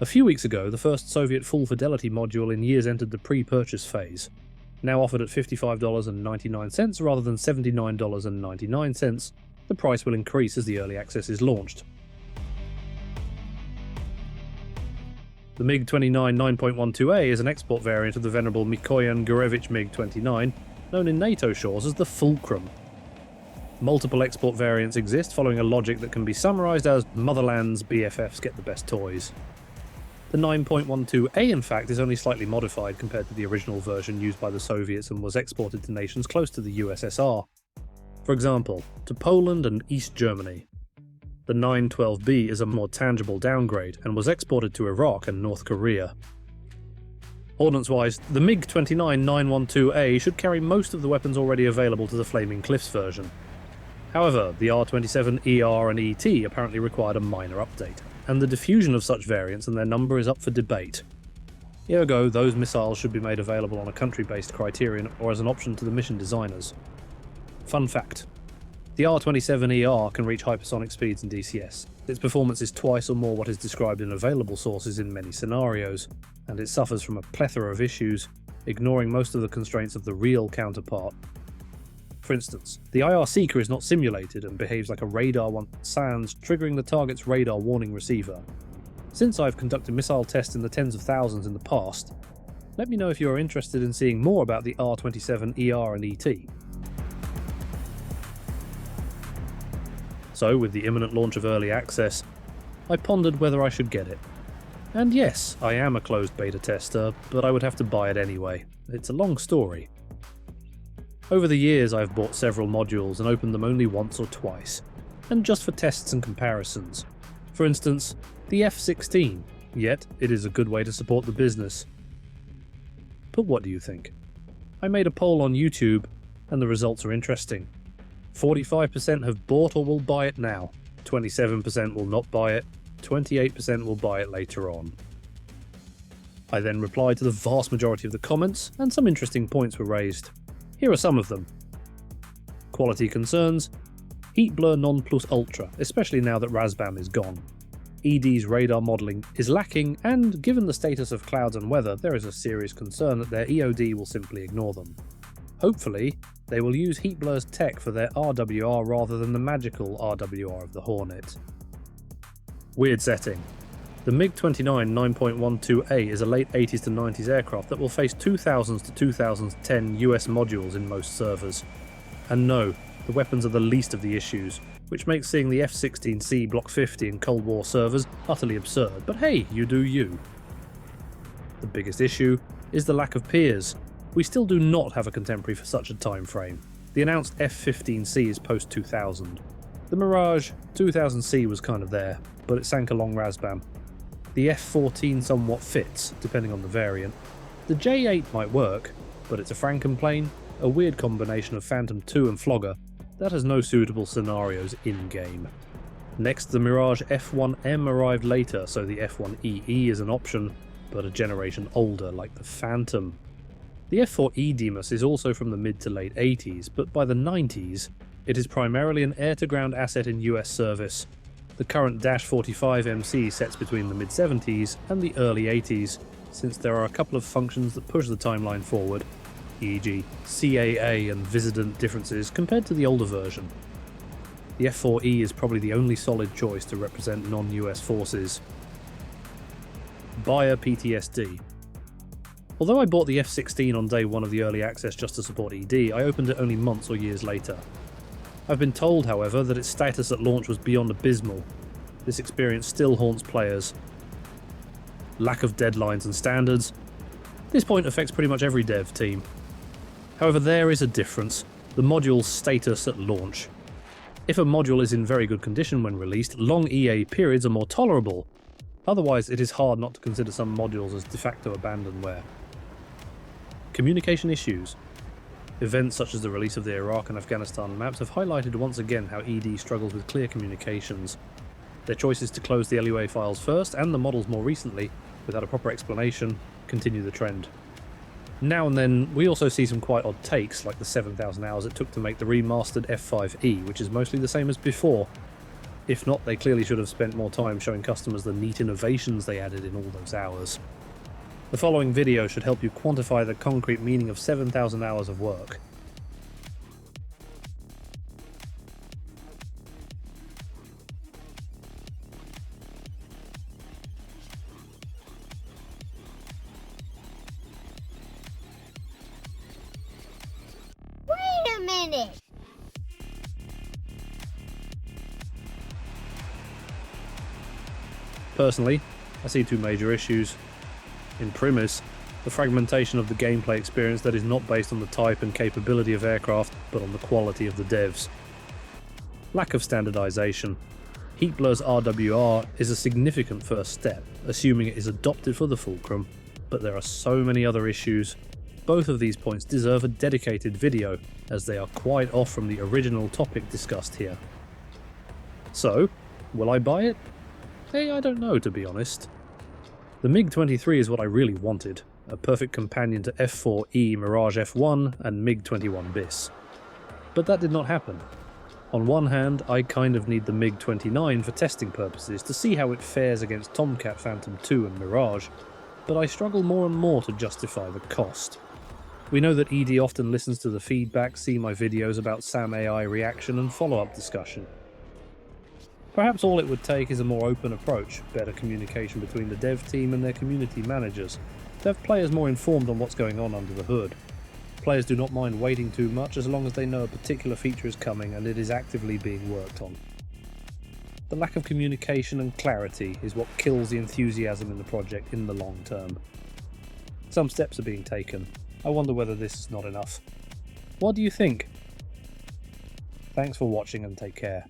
A few weeks ago, the first Soviet full fidelity module in years entered the pre-purchase phase. Now offered at $55.99 rather than $79.99, the price will increase as the early access is launched. The MiG-29 9.12A is an export variant of the venerable Mikoyan-Gurevich MiG-29, known in NATO shores as the Fulcrum. Multiple export variants exist following a logic that can be summarised as Motherland's BFFs get the best toys. The 9.12A in fact is only slightly modified compared to the original version used by the Soviets and was exported to nations close to the USSR. For example, to Poland and East Germany. The 912B is a more tangible downgrade and was exported to Iraq and North Korea. Ordnance-wise, the MiG-29 912A should carry most of the weapons already available to the Flaming Cliffs version. However, the R-27, ER and ET apparently required a minor update, and the diffusion of such variants and their number is up for debate. Ergo, those missiles should be made available on a country-based criterion or as an option to the mission designers. Fun fact. The R-27ER can reach hypersonic speeds in DCS. Its performance is twice or more what is described in available sources in many scenarios, and it suffers from a plethora of issues, ignoring most of the constraints of the real counterpart. For instance, the IR Seeker is not simulated and behaves like a radar once it sounds, triggering the target's radar warning receiver. Since I've conducted missile tests in the tens of thousands in the past, let me know if you are interested in seeing more about the R-27, ER and ET. So, with the imminent launch of early access, I pondered whether I should get it. And yes, I am a closed beta tester, but I would have to buy it anyway. It's a long story. Over the years I've bought several modules and opened them only once or twice, and just for tests and comparisons. For instance, the F-16, yet it is a good way to support the business. But what do you think? I made a poll on YouTube, and the results are interesting. 45% have bought or will buy it now, 27% will not buy it, 28% will buy it later on. I then replied to the vast majority of the comments, and some interesting points were raised. Here are some of them. Quality concerns. Heat blur non plus ultra, especially now that Razbam is gone. ED's radar modelling is lacking, and given the status of clouds and weather, there is a serious concern that their EOD will simply ignore them. Hopefully, they will use Heat Blur's tech for their RWR rather than the magical RWR of the Hornet. Weird setting. The MiG-29 9.12A is a late 80s to 90s aircraft that will face 2000s to 2010 US modules in most servers. And no, the weapons are the least of the issues, which makes seeing the F-16C Block 50 in Cold War servers utterly absurd, but hey, you do you. The biggest issue is the lack of peers. We still do not have a contemporary for such a time frame. The announced F-15C is post-2000. The Mirage 2000C was kind of there, but it sank along Razbam. The F-14 somewhat fits, depending on the variant. The J-8 might work, but it's a Frankenplane, a weird combination of Phantom II and Flogger that has no suitable scenarios in-game. Next, the Mirage F-1M arrived later, so the F-1EE is an option, but a generation older, like the Phantom. The F-4E Demus is also from the mid to late 80s, but by the 90s, it is primarily an air-to-ground asset in US service. The current -45 MC sets between the mid-70s and the early 80s, since there are a couple of functions that push the timeline forward, e.g. CAA and Visitant differences compared to the older version. The F-4E is probably the only solid choice to represent non-US forces. Buyer PTSD. Although I bought the F-16 on day one of the early access just to support ED, I opened it only months or years later. I've been told, however, that its status at launch was beyond abysmal. This experience still haunts players. Lack of deadlines and standards. This point affects pretty much every dev team. However, there is a difference: the module's status at launch. If a module is in very good condition when released, long EA periods are more tolerable. Otherwise, it is hard not to consider some modules as de facto abandonware. Communication issues. Events such as the release of the Iraq and Afghanistan maps have highlighted once again how ED struggles with clear communications. Their choices to close the LUA files first, and the models more recently, without a proper explanation, continue the trend. Now and then, we also see some quite odd takes, like the 7,000 hours it took to make the remastered F5E, which is mostly the same as before. If not, they clearly should have spent more time showing customers the neat innovations they added in all those hours. The following video should help you quantify the concrete meaning of 7,000 hours of work. Wait a minute! Personally, I see two major issues. In premise, the fragmentation of the gameplay experience that is not based on the type and capability of aircraft, but on the quality of the devs. Lack of standardization. Heatblur's RWR is a significant first step, assuming it is adopted for the fulcrum, but there are so many other issues. Both of these points deserve a dedicated video, as they are quite off from the original topic discussed here. So, will I buy it? Hey, I don't know, to be honest. The MiG-23 is what I really wanted, a perfect companion to F4E Mirage F1 and MiG-21 bis. But that did not happen. On one hand, I kind of need the MiG-29 for testing purposes to see how it fares against Tomcat Phantom II and Mirage, but I struggle more and more to justify the cost. We know that ED often listens to the feedback, see my videos about SAM AI reaction and follow-up discussion. Perhaps all it would take is a more open approach, better communication between the dev team and their community managers, to have players more informed on what's going on under the hood. Players do not mind waiting too much as long as they know a particular feature is coming and it is actively being worked on. The lack of communication and clarity is what kills the enthusiasm in the project in the long term. Some steps are being taken. I wonder whether this is not enough. What do you think? Thanks for watching and take care.